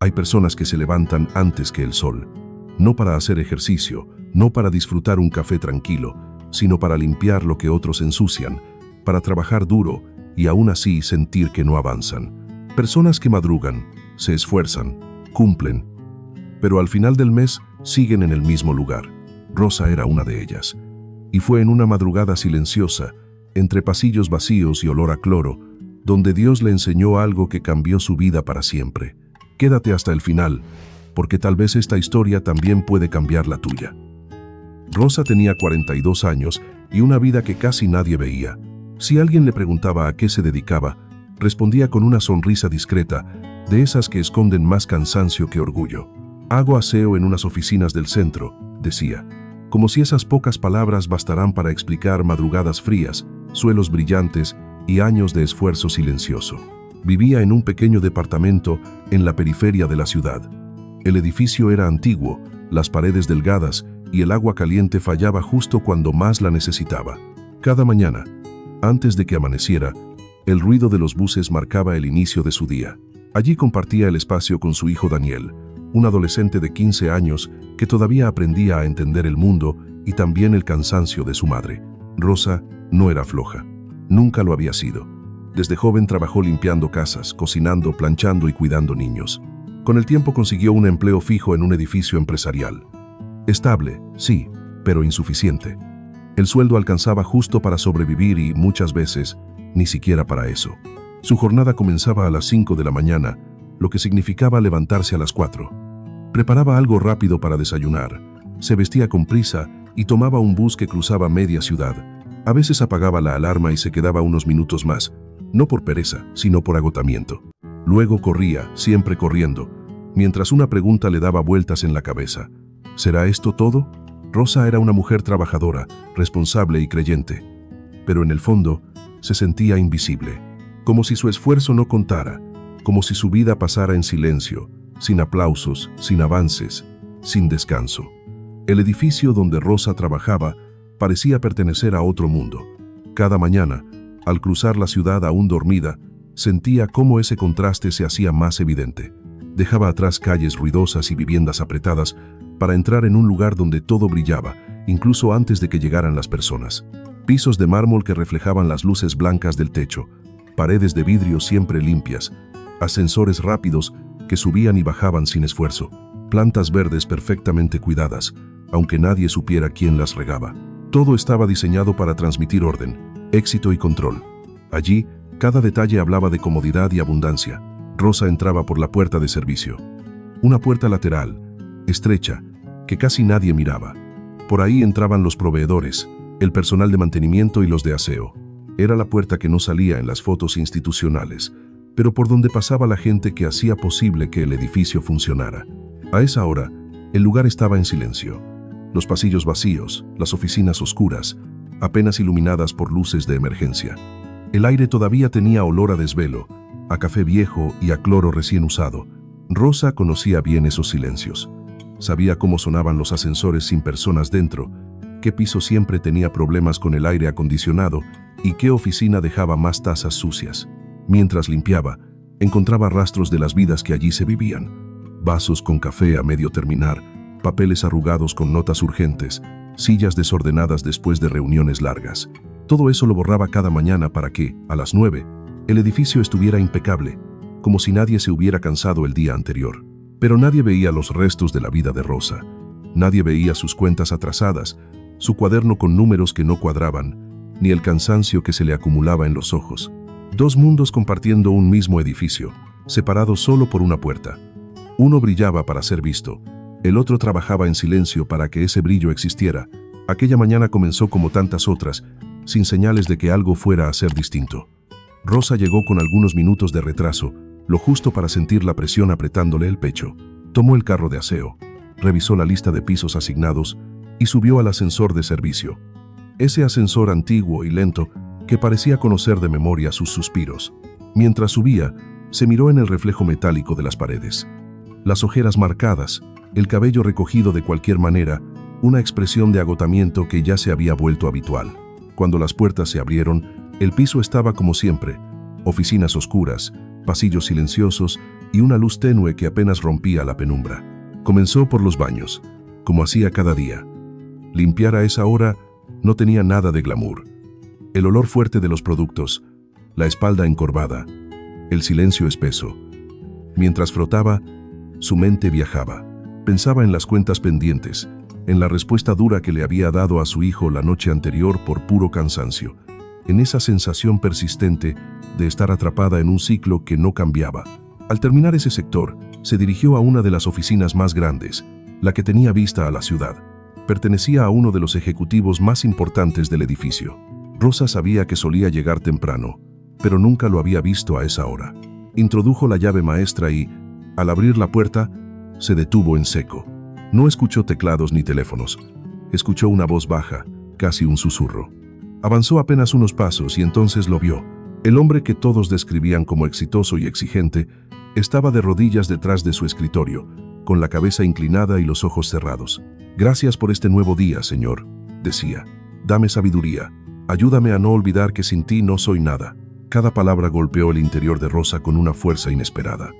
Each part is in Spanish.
Hay personas que se levantan antes que el sol, no para hacer ejercicio, no para disfrutar un café tranquilo, sino para limpiar lo que otros ensucian, para trabajar duro y aún así sentir que no avanzan. Personas que madrugan, se esfuerzan, cumplen, pero al final del mes siguen en el mismo lugar. Rosa era una de ellas. Y fue en una madrugada silenciosa, entre pasillos vacíos y olor a cloro, donde Dios le enseñó algo que cambió su vida para siempre. Quédate hasta el final, porque tal vez esta historia también puede cambiar la tuya. Rosa tenía 42 años y una vida que casi nadie veía. Si alguien le preguntaba a qué se dedicaba, respondía con una sonrisa discreta, de esas que esconden más cansancio que orgullo. Hago aseo en unas oficinas del centro, decía, como si esas pocas palabras bastarán para explicar madrugadas frías, suelos brillantes y años de esfuerzo silencioso. Vivía en un pequeño departamento en la periferia de la ciudad. El edificio era antiguo, las paredes delgadas y el agua caliente fallaba justo cuando más la necesitaba. Cada mañana, antes de que amaneciera, el ruido de los buses marcaba el inicio de su día. Allí compartía el espacio con su hijo Daniel, un adolescente de 15 años que todavía aprendía a entender el mundo y también el cansancio de su madre. Rosa no era floja, nunca lo había sido. Desde joven trabajó limpiando casas, cocinando, planchando y cuidando niños. Con el tiempo consiguió un empleo fijo en un edificio empresarial. Estable, sí, pero insuficiente. El sueldo alcanzaba justo para sobrevivir y, muchas veces, ni siquiera para eso. Su jornada comenzaba a las 5 de la mañana, lo que significaba levantarse a las 4. Preparaba algo rápido para desayunar, se vestía con prisa y tomaba un bus que cruzaba media ciudad. A veces apagaba la alarma y se quedaba unos minutos más, no por pereza, sino por agotamiento. Luego corría, siempre corriendo, mientras una pregunta le daba vueltas en la cabeza. ¿Será esto todo? Rosa era una mujer trabajadora, responsable y creyente, pero en el fondo se sentía invisible, como si su esfuerzo no contara, como si su vida pasara en silencio, sin aplausos, sin avances, sin descanso. El edificio donde Rosa trabajaba parecía pertenecer a otro mundo. Cada mañana, al cruzar la ciudad aún dormida, sentía cómo ese contraste se hacía más evidente. Dejaba atrás calles ruidosas y viviendas apretadas para entrar en un lugar donde todo brillaba, incluso antes de que llegaran las personas. Pisos de mármol que reflejaban las luces blancas del techo, paredes de vidrio siempre limpias, ascensores rápidos que subían y bajaban sin esfuerzo, plantas verdes perfectamente cuidadas, aunque nadie supiera quién las regaba. Todo estaba diseñado para transmitir orden, éxito y control. Allí, cada detalle hablaba de comodidad y abundancia. Rosa entraba por la puerta de servicio. Una puerta lateral, estrecha, que casi nadie miraba. Por ahí entraban los proveedores, el personal de mantenimiento y los de aseo. Era la puerta que no salía en las fotos institucionales, pero por donde pasaba la gente que hacía posible que el edificio funcionara. A esa hora, el lugar estaba en silencio. Los pasillos vacíos, las oficinas oscuras, apenas iluminadas por luces de emergencia. El aire todavía tenía olor a desvelo, a café viejo y a cloro recién usado. Rosa conocía bien esos silencios. Sabía cómo sonaban los ascensores sin personas dentro, qué piso siempre tenía problemas con el aire acondicionado y qué oficina dejaba más tazas sucias. Mientras limpiaba, encontraba rastros de las vidas que allí se vivían. Vasos con café a medio terminar, papeles arrugados con notas urgentes, sillas desordenadas después de reuniones largas. Todo eso lo borraba cada mañana para que, a las 9, el edificio estuviera impecable, como si nadie se hubiera cansado el día anterior. Pero nadie veía los restos de la vida de Rosa. Nadie veía sus cuentas atrasadas, su cuaderno con números que no cuadraban, ni el cansancio que se le acumulaba en los ojos. Dos mundos compartiendo un mismo edificio, separados solo por una puerta. Uno brillaba para ser visto, el otro trabajaba en silencio para que ese brillo existiera. Aquella mañana comenzó como tantas otras, sin señales de que algo fuera a ser distinto. Rosa llegó con algunos minutos de retraso, lo justo para sentir la presión apretándole el pecho. Tomó el carro de aseo, revisó la lista de pisos asignados y subió al ascensor de servicio. Ese ascensor antiguo y lento que parecía conocer de memoria sus suspiros. Mientras subía, se miró en el reflejo metálico de las paredes. Las ojeras marcadas, el cabello recogido de cualquier manera, una expresión de agotamiento que ya se había vuelto habitual. Cuando las puertas se abrieron, el piso estaba como siempre, oficinas oscuras, pasillos silenciosos y una luz tenue que apenas rompía la penumbra. Comenzó por los baños, como hacía cada día. Limpiar a esa hora no tenía nada de glamour. El olor fuerte de los productos, la espalda encorvada, el silencio espeso. Mientras frotaba, su mente viajaba. Pensaba en las cuentas pendientes, en la respuesta dura que le había dado a su hijo la noche anterior por puro cansancio, en esa sensación persistente de estar atrapada en un ciclo que no cambiaba. Al terminar ese sector, se dirigió a una de las oficinas más grandes, la que tenía vista a la ciudad. Pertenecía a uno de los ejecutivos más importantes del edificio. Rosa sabía que solía llegar temprano, pero nunca lo había visto a esa hora. Introdujo la llave maestra y, al abrir la puerta, se detuvo en seco. No escuchó teclados ni teléfonos. Escuchó una voz baja, casi un susurro. Avanzó apenas unos pasos y entonces lo vio. El hombre que todos describían como exitoso y exigente estaba de rodillas detrás de su escritorio, con la cabeza inclinada y los ojos cerrados. «Gracias por este nuevo día, Señor», decía. «Dame sabiduría. Ayúdame a no olvidar que sin ti no soy nada». Cada palabra golpeó el interior de Rosa con una fuerza inesperada.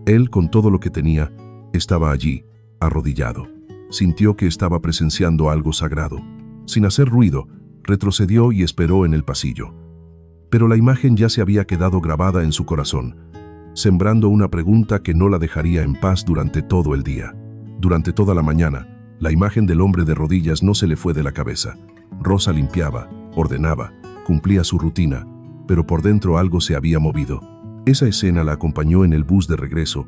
Él, con todo lo que tenía, estaba allí, arrodillado. Sintió que estaba presenciando algo sagrado. Sin hacer ruido, retrocedió y esperó en el pasillo. Pero la imagen ya se había quedado grabada en su corazón, sembrando una pregunta que no la dejaría en paz durante todo el día. Durante toda la mañana, la imagen del hombre de rodillas no se le fue de la cabeza. Rosa limpiaba, ordenaba, cumplía su rutina, pero por dentro algo se había movido. Esa escena la acompañó en el bus de regreso,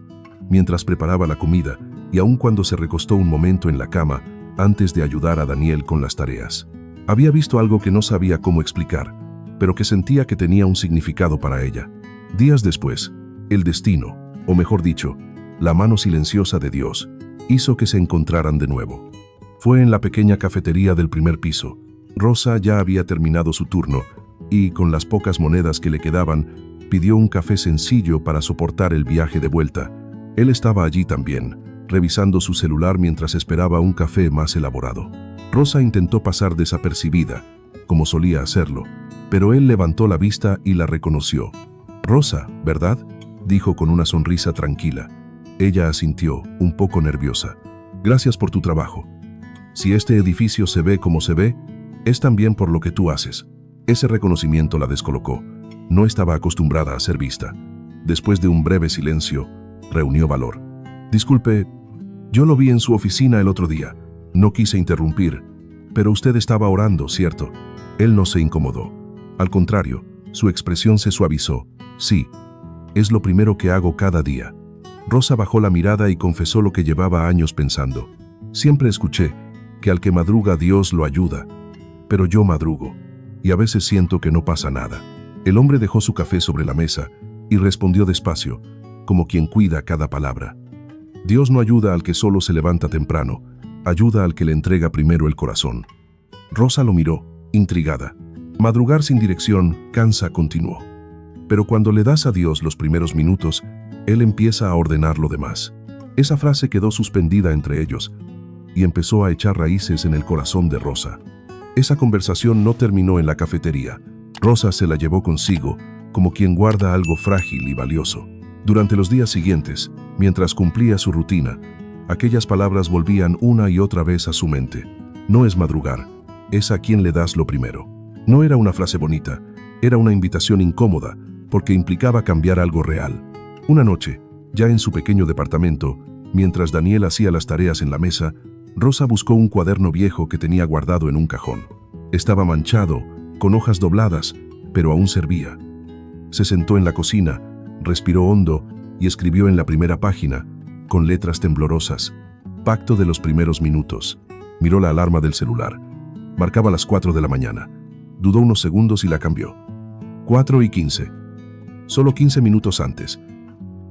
mientras preparaba la comida y aun cuando se recostó un momento en la cama antes de ayudar a Daniel con las tareas. Había visto algo que no sabía cómo explicar, pero que sentía que tenía un significado para ella. Días después, el destino, o mejor dicho, la mano silenciosa de Dios, hizo que se encontraran de nuevo. Fue en la pequeña cafetería del primer piso. Rosa ya había terminado su turno y, con las pocas monedas que le quedaban, pidió un café sencillo para soportar el viaje de vuelta. Él estaba allí también, revisando su celular mientras esperaba un café más elaborado. Rosa intentó pasar desapercibida, como solía hacerlo, pero él levantó la vista y la reconoció. «Rosa, ¿verdad?», dijo con una sonrisa tranquila. Ella asintió, un poco nerviosa. «Gracias por tu trabajo. Si este edificio se ve como se ve, es también por lo que tú haces». Ese reconocimiento la descolocó. No estaba acostumbrada a ser vista. Después de un breve silencio, reunió valor. «Disculpe, yo lo vi en su oficina el otro día. No quise interrumpir, pero usted estaba orando, ¿cierto?». Él no se incomodó. Al contrario, su expresión se suavizó. «Sí, es lo primero que hago cada día». Rosa bajó la mirada y confesó lo que llevaba años pensando. «Siempre escuché que al que madruga Dios lo ayuda, pero yo madrugo, y a veces siento que no pasa nada». El hombre dejó su café sobre la mesa y respondió despacio, como quien cuida cada palabra. «Dios no ayuda al que solo se levanta temprano, ayuda al que le entrega primero el corazón». Rosa lo miró, intrigada. «Madrugar sin dirección cansa», continuó. «Pero cuando le das a Dios los primeros minutos, Él empieza a ordenar lo demás». Esa frase quedó suspendida entre ellos y empezó a echar raíces en el corazón de Rosa. Esa conversación no terminó en la cafetería. Rosa se la llevó consigo, como quien guarda algo frágil y valioso. Durante los días siguientes, mientras cumplía su rutina, aquellas palabras volvían una y otra vez a su mente. «No es madrugar, es a quien le das lo primero». No era una frase bonita, era una invitación incómoda, porque implicaba cambiar algo real. Una noche, ya en su pequeño departamento, mientras Daniel hacía las tareas en la mesa, Rosa buscó un cuaderno viejo que tenía guardado en un cajón. Estaba manchado, con hojas dobladas, pero aún servía. Se sentó en la cocina, respiró hondo y escribió en la primera página, con letras temblorosas: «Pacto de los primeros minutos». Miró la alarma del celular. Marcaba las 4 de la mañana. Dudó unos segundos y la cambió. 4:15. Solo 15 minutos antes.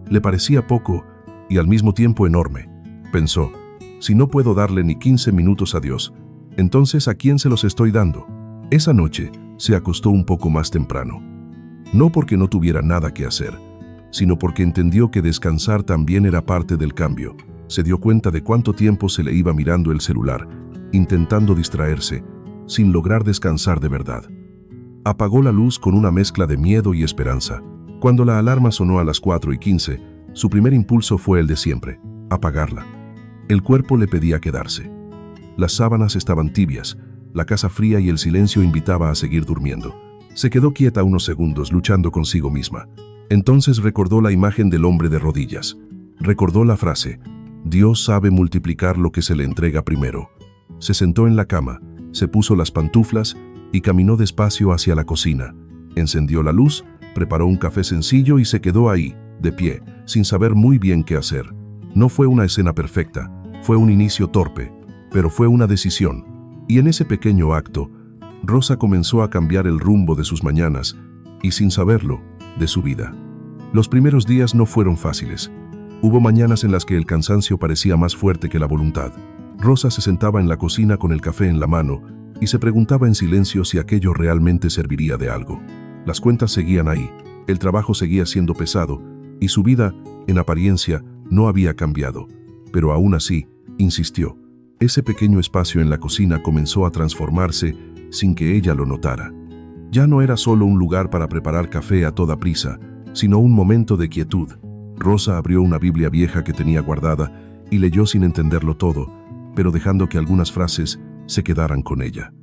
Le parecía poco y al mismo tiempo enorme. Pensó, si no puedo darle ni 15 minutos a Dios, entonces ¿a quién se los estoy dando? Esa noche se acostó un poco más temprano. No porque no tuviera nada que hacer, sino porque entendió que descansar también era parte del cambio. Se dio cuenta de cuánto tiempo se le iba mirando el celular, intentando distraerse, sin lograr descansar de verdad. Apagó la luz con una mezcla de miedo y esperanza. Cuando la alarma sonó a las 4:15, Su primer impulso fue el de siempre, apagarla. El cuerpo le pedía quedarse. Las sábanas estaban tibias, la casa fría y el silencio invitaba a seguir durmiendo. Se quedó quieta unos segundos luchando consigo misma. Entonces recordó la imagen del hombre de rodillas. Recordó la frase, Dios sabe multiplicar lo que se le entrega primero. Se sentó en la cama, se puso las pantuflas y caminó despacio hacia la cocina. Encendió la luz, preparó un café sencillo y se quedó ahí, de pie, sin saber muy bien qué hacer. No fue una escena perfecta, fue un inicio torpe, pero fue una decisión. Y en ese pequeño acto, Rosa comenzó a cambiar el rumbo de sus mañanas y, sin saberlo, de su vida. Los primeros días no fueron fáciles. Hubo mañanas en las que el cansancio parecía más fuerte que la voluntad. Rosa se sentaba en la cocina con el café en la mano y se preguntaba en silencio si aquello realmente serviría de algo. Las cuentas seguían ahí, el trabajo seguía siendo pesado y su vida, en apariencia, no había cambiado. Pero aún así, insistió. Ese pequeño espacio en la cocina comenzó a transformarse sin que ella lo notara. Ya no era solo un lugar para preparar café a toda prisa, sino un momento de quietud. Rosa abrió una Biblia vieja que tenía guardada y leyó sin entenderlo todo, pero dejando que algunas frases se quedaran con ella.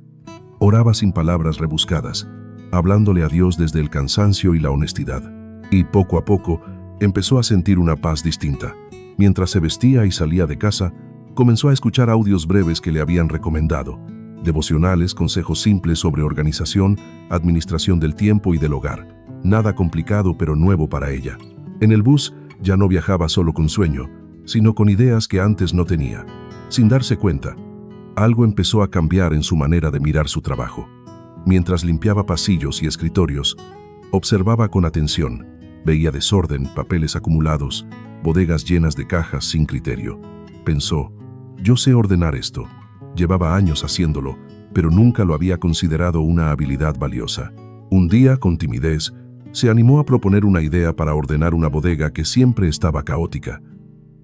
Oraba sin palabras rebuscadas, hablándole a Dios desde el cansancio y la honestidad. Y poco a poco empezó a sentir una paz distinta. Mientras se vestía y salía de casa, comenzó a escuchar audios breves que le habían recomendado, devocionales, consejos simples sobre organización, administración del tiempo y del hogar. Nada complicado pero nuevo para ella. En el bus ya no viajaba solo con sueño, sino con ideas que antes no tenía. Sin darse cuenta, algo empezó a cambiar en su manera de mirar su trabajo. Mientras limpiaba pasillos y escritorios, observaba con atención. Veía desorden, papeles acumulados, bodegas llenas de cajas sin criterio. Pensó, yo sé ordenar esto. Llevaba años haciéndolo, pero nunca lo había considerado una habilidad valiosa. Un día, con timidez, se animó a proponer una idea para ordenar una bodega que siempre estaba caótica.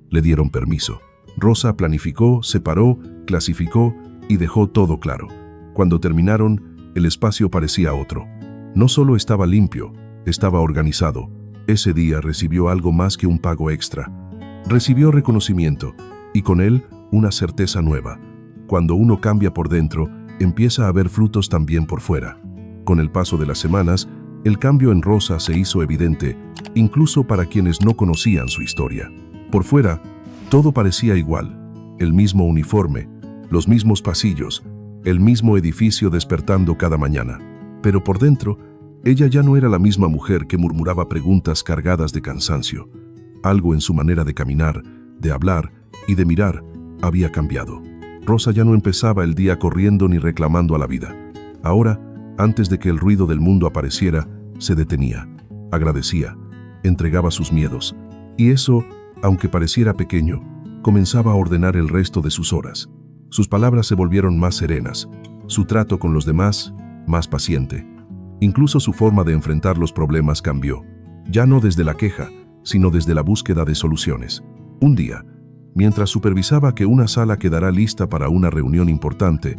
Le dieron permiso. Rosa planificó, separó, clasificó y dejó todo claro. Cuando terminaron, el espacio parecía otro. No solo estaba limpio, estaba organizado. Ese día recibió algo más que un pago extra. Recibió reconocimiento y con él una certeza nueva. Cuando uno cambia por dentro, empieza a ver frutos también por fuera. Con el paso de las semanas, el cambio en Rosa se hizo evidente, incluso para quienes no conocían su historia. Por fuera, todo parecía igual. El mismo uniforme, los mismos pasillos, el mismo edificio despertando cada mañana. Pero por dentro, ella ya no era la misma mujer que murmuraba preguntas cargadas de cansancio. Algo en su manera de caminar, de hablar y de mirar había cambiado. Rosa ya no empezaba el día corriendo ni reclamando a la vida. Ahora, antes de que el ruido del mundo apareciera, se detenía, agradecía, entregaba sus miedos. Y eso, aunque pareciera pequeño, comenzaba a ordenar el resto de sus horas. Sus palabras se volvieron más serenas, su trato con los demás, más paciente. Incluso su forma de enfrentar los problemas cambió, ya no desde la queja, sino desde la búsqueda de soluciones. Un día, mientras supervisaba que una sala quedará lista para una reunión importante,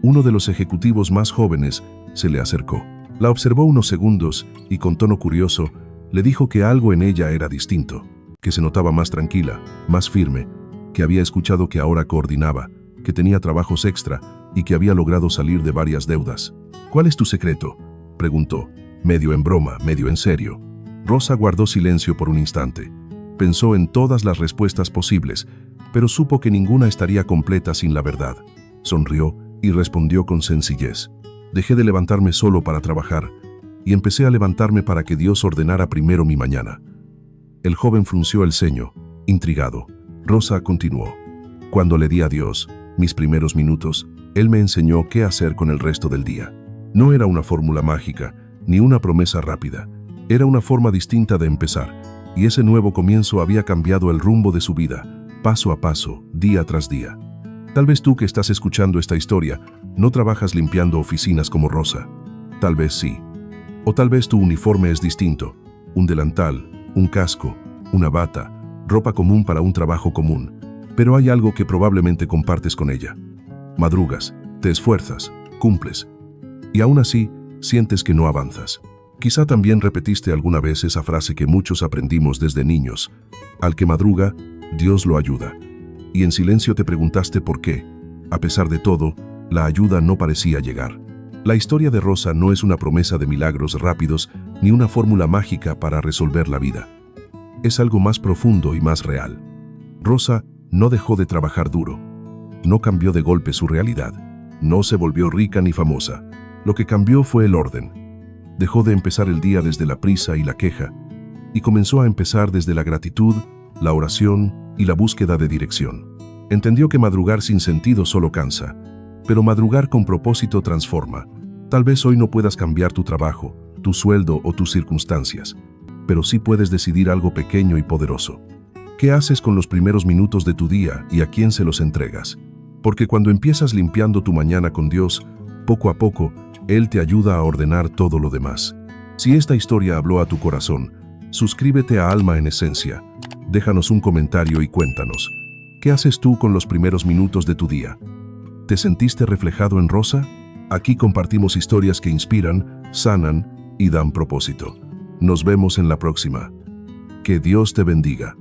uno de los ejecutivos más jóvenes se le acercó. La observó unos segundos y con tono curioso le dijo que algo en ella era distinto, que se notaba más tranquila, más firme, que había escuchado que ahora coordinaba, que tenía trabajos extra y que había logrado salir de varias deudas. ¿Cuál es tu secreto?, preguntó, medio en broma, medio en serio. Rosa guardó silencio por un instante. Pensó en todas las respuestas posibles, pero supo que ninguna estaría completa sin la verdad. Sonrió y respondió con sencillez. Dejé de levantarme solo para trabajar y empecé a levantarme para que Dios ordenara primero mi mañana. El joven frunció el ceño, intrigado. Rosa continuó. Cuando le di a Dios mis primeros minutos, Él me enseñó qué hacer con el resto del día. No era una fórmula mágica, ni una promesa rápida. Era una forma distinta de empezar, y ese nuevo comienzo había cambiado el rumbo de su vida, paso a paso, día tras día. Tal vez tú que estás escuchando esta historia, no trabajas limpiando oficinas como Rosa. Tal vez sí. O tal vez tu uniforme es distinto, un delantal, un casco, una bata, ropa común para un trabajo común. Pero hay algo que probablemente compartes con ella. Madrugas, te esfuerzas, cumples. Y aún así, sientes que no avanzas. Quizá también repetiste alguna vez esa frase que muchos aprendimos desde niños: al que madruga, Dios lo ayuda. Y en silencio te preguntaste por qué. A pesar de todo, la ayuda no parecía llegar. La historia de Rosa no es una promesa de milagros rápidos ni una fórmula mágica para resolver la vida. Es algo más profundo y más real. Rosa no dejó de trabajar duro. No cambió de golpe su realidad. No se volvió rica ni famosa. Lo que cambió fue el orden. Dejó de empezar el día desde la prisa y la queja, y comenzó a empezar desde la gratitud, la oración y la búsqueda de dirección. Entendió que madrugar sin sentido solo cansa, pero madrugar con propósito transforma. Tal vez hoy no puedas cambiar tu trabajo, tu sueldo o tus circunstancias, pero sí puedes decidir algo pequeño y poderoso. ¿Qué haces con los primeros minutos de tu día y a quién se los entregas? Porque cuando empiezas limpiando tu mañana con Dios, poco a poco, Él te ayuda a ordenar todo lo demás. Si esta historia habló a tu corazón, suscríbete a Alma en Esencia. Déjanos un comentario y cuéntanos, ¿qué haces tú con los primeros minutos de tu día? ¿Te sentiste reflejado en Rosa? Aquí compartimos historias que inspiran, sanan y dan propósito. Nos vemos en la próxima. Que Dios te bendiga.